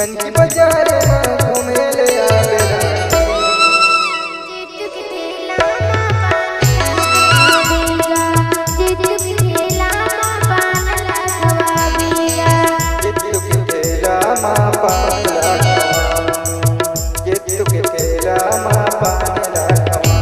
जनकी बाजार में घूमे ले आवेला जितु के ठेला माँ पान लाखवा जितु के ठेला माँ पान लाखवा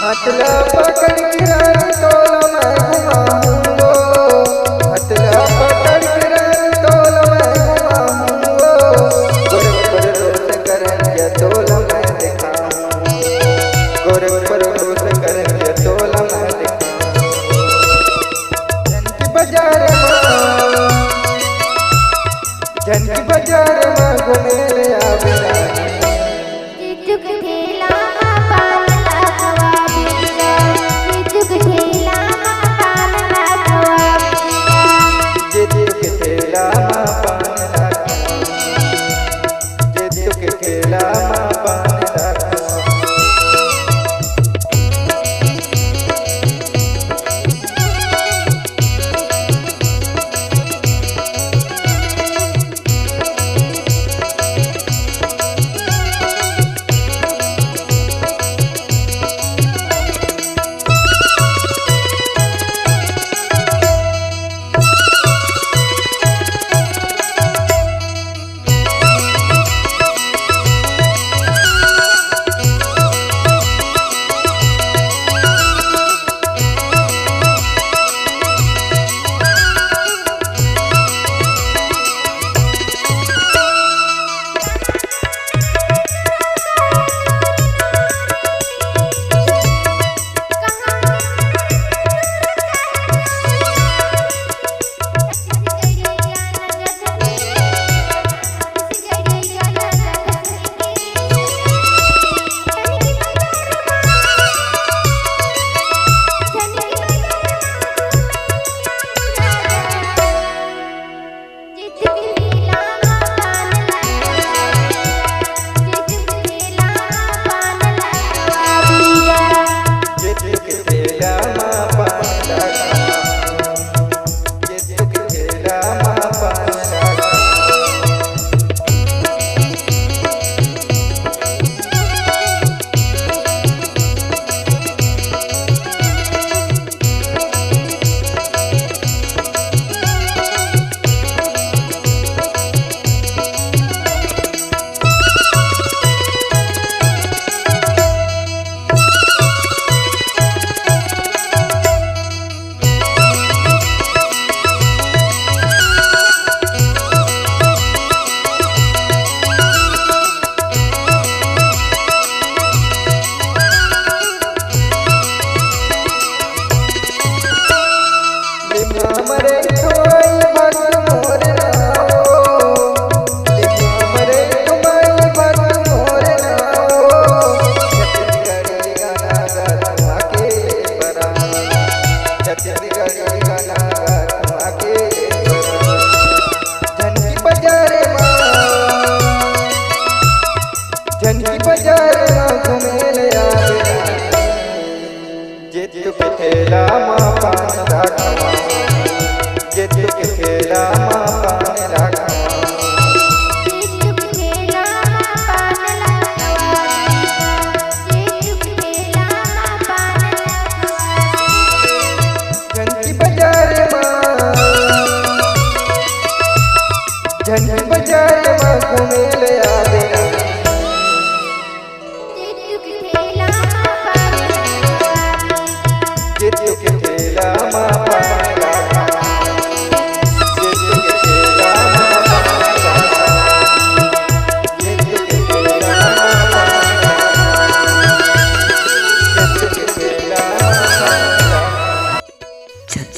हथला पकड़ के रानी तोला मैं घुमाऊंगो हथला पकड़ के रानी तोला मैं घुमाऊंगो गोरख पर रोज करेंगे तोला मैं दिखाऊंगो गोरख पर रोज करेंगे तोला मैं दिखाऊंगो जनकी बाजार में घूमे ले आवेला ठेला माँ पान लाखवा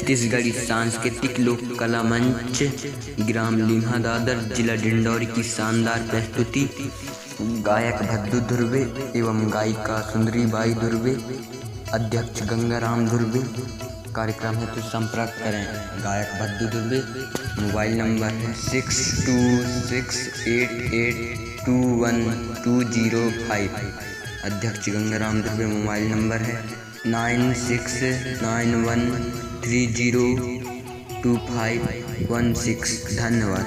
छत्तीसगढ़ी सांस्कृतिक लोक कला मंच, ग्राम लीम्हा दादर, जिला डिंडौरी की शानदार प्रस्तुति। गायक भद्दू धुर्वे एवं गायिका सुंदरी बाई धुर्वे, अध्यक्ष गंगाराम धुर्वे। कार्यक्रम हेतु संपर्क करें गायक भद्दू धुर्वे। मोबाइल नंबर है 6268821205। अध्यक्ष गंगाराम धुर्वे। मोबाइल नंबर है 9691302516। धन्यवाद।